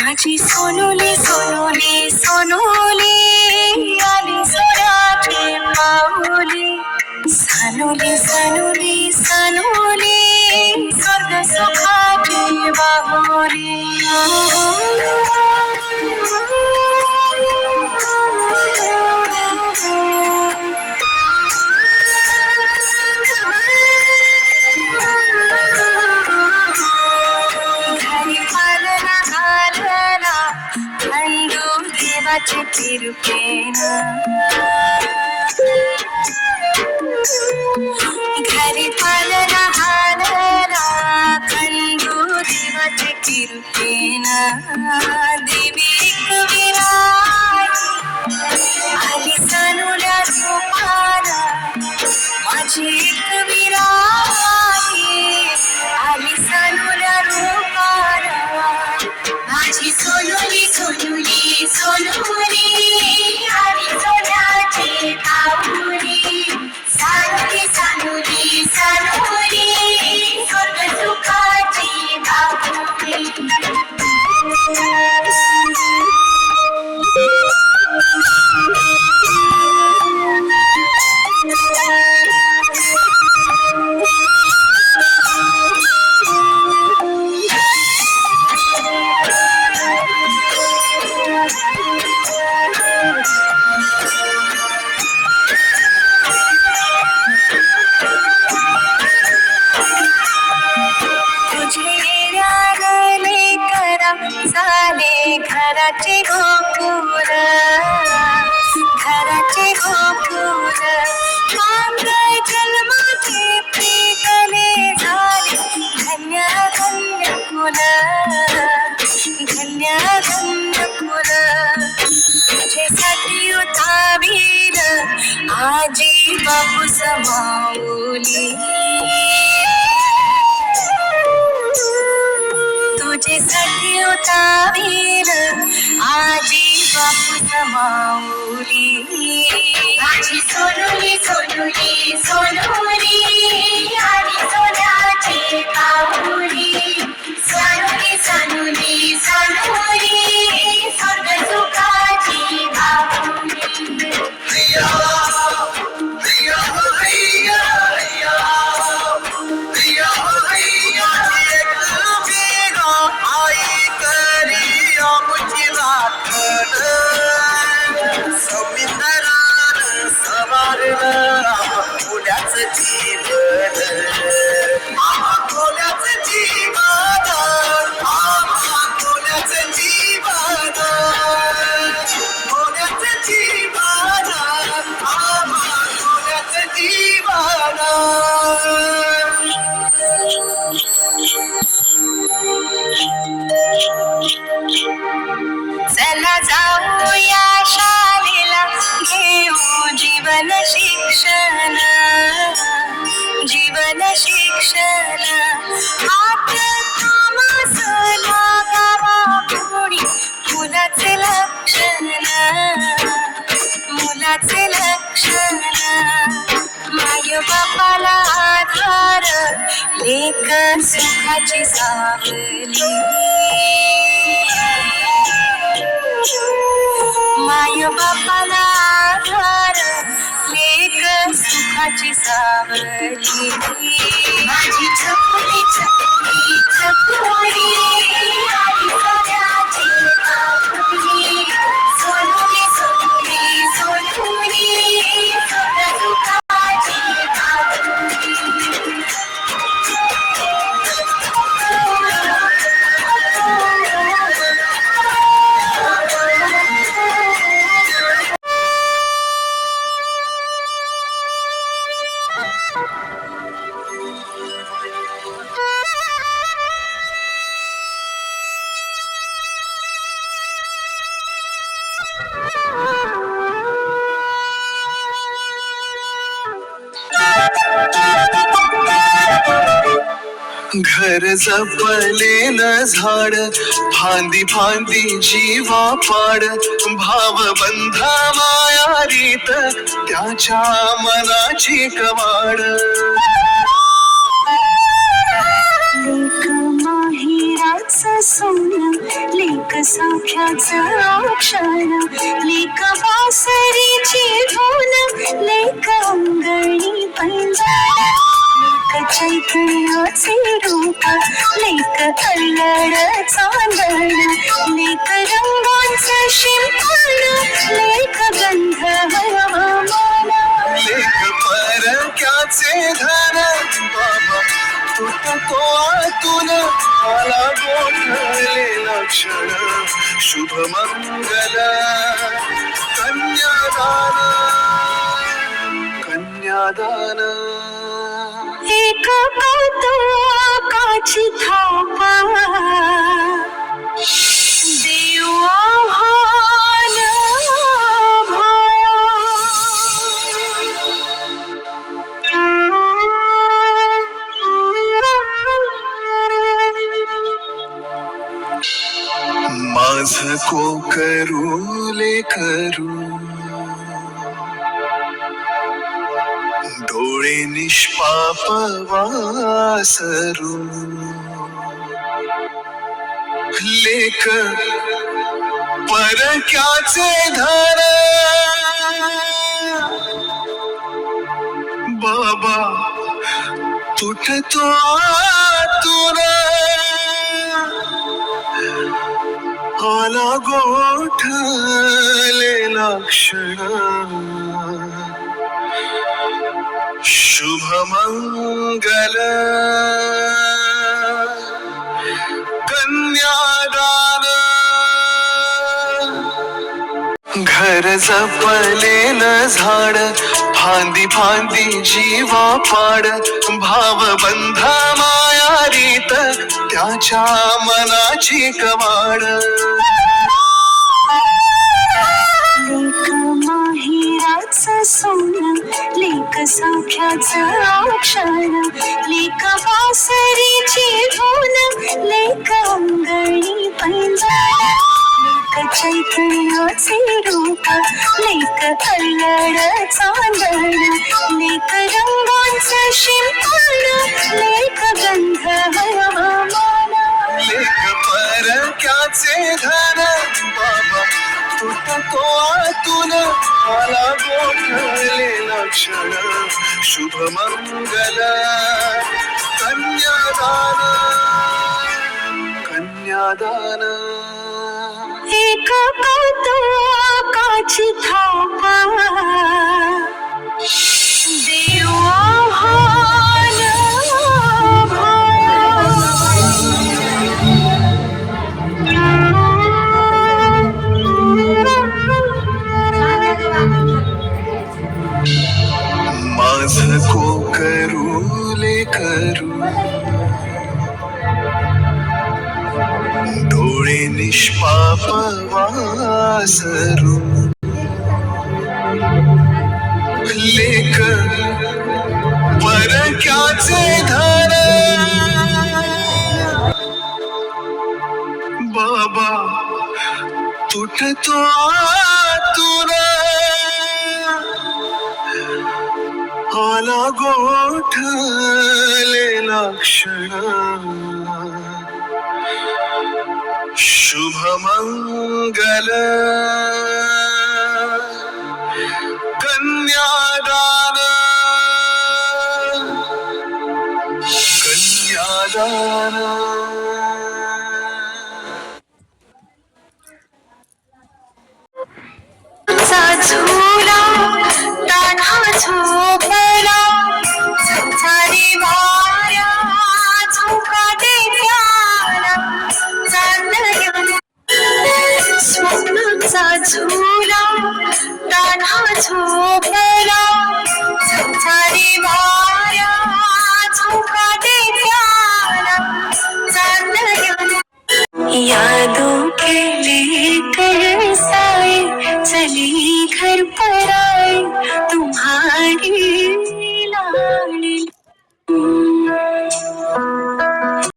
माझी सोनुली सोनुली सोनुली आली सोन्याची माऊली. सानुली सानुली सानुली स्वर्ग सुखाची बाहुली. देवाचे तिरुपेन घरी पालना हालना खंडू देवाचे तिरुपेन. देवी एक विराट आली सानुल्या रूपाला. माझी एक विराटी आली सानुल्या रूपाला. माझी सोनुली सोनुली सोनुली आली सोन्याची बाहुली. सानुली सानुली सानुली स्वर्ग सुखाची बाहुली. झाले घराचे गोपुर घराचे गोपुर. मांगल जन्माचे प्रीतने झाले धन्य धन्य कुल धन्य धन्य कुल. तुझ्यासाठी उतावीर आजी बापू समाऊली. तुझ्यासाठी उतावीर आजी बापू समाऊली. माझी सोनुली सोनुली सोनुली आली सोन्याची बाहुली. सानुली सानुली सानुली स्वर्ग सुखाची बाहुली. चला जाऊया शाळेला घेऊ जीवन शिक्षण जीवन शिक्षण. हात कामास लागावा पुढे मुलाचे लक्षण मुलाचे लक्षण. माय बापाला आधार लेक सुखाची सावली. माय बापाला आधार लेक सुखाची सावली. माझी छकुली छकुली छकुली आली सोन्याची बाहुली. सोनुली सोनुली सोनुली स्वर्ग सुखाची बाहुली. घर जपलेलं झाड फांदी फांदी जीवा पाड. भावबंध मायारीत त्याच्या मनाची कवाड. लेक माहिराचं सोनं लेक सौख्याचं क्षण लेक बासरीची धून लेक अंगणी पैंजण लेक चैतन्याचे रूप लेक अल्लड चांदण लेक रंगांचं शिंपण लेक गंध हवामान लेक परक्याचे धन बाबा तुटतो आतून आला गोठलेला क्षण शुभ मंगल कन्यादान कन्यादान एक कौतुकाची थाप देव आव्हान माझ को करू लेकरू डोळे निष्पाप वासरू लेक परक्याचे धन बाबा तुटतो आतून आला गोठलेला क्षण शुभ मंगल कन्यादान घर जपलेलं झाड फांदी फांदी जीवा पाड भावबंध माया रीत त्याच्या मनाची कवाड लेक माहिराचं सोनं लेक सौख्याचं क्षण लेक बासरीची धून लेक अंगणी पैंजण लेक चैतन्याचे रूप लेक अल्लड चांदण लेक रंगांचं शिंपण लेक गंध हवामान लेक परक्याचे धन बाबा तुटतो आतून आला गोठलेला क्षण शुभ मंगल कन्यादान कन्यादान एक कौतुकाची थाप देव आव्हान माझ को करू लेकरू डोळे निष्पाप वासरू लेक परक्याचे धन बाबा तुटतो आतून आला गोठलेला क्षण शुभ मंगल कन्यादान कन्यादान झुला तान्हा झोपला झोझारी वाऱ्या झोकाटे प्याला चांदण्या स्वप्नाचा झुला तान्हा झोपला झोझारी वाऱ्या झोकाटे प्याला चांदण्या यादों के लेकर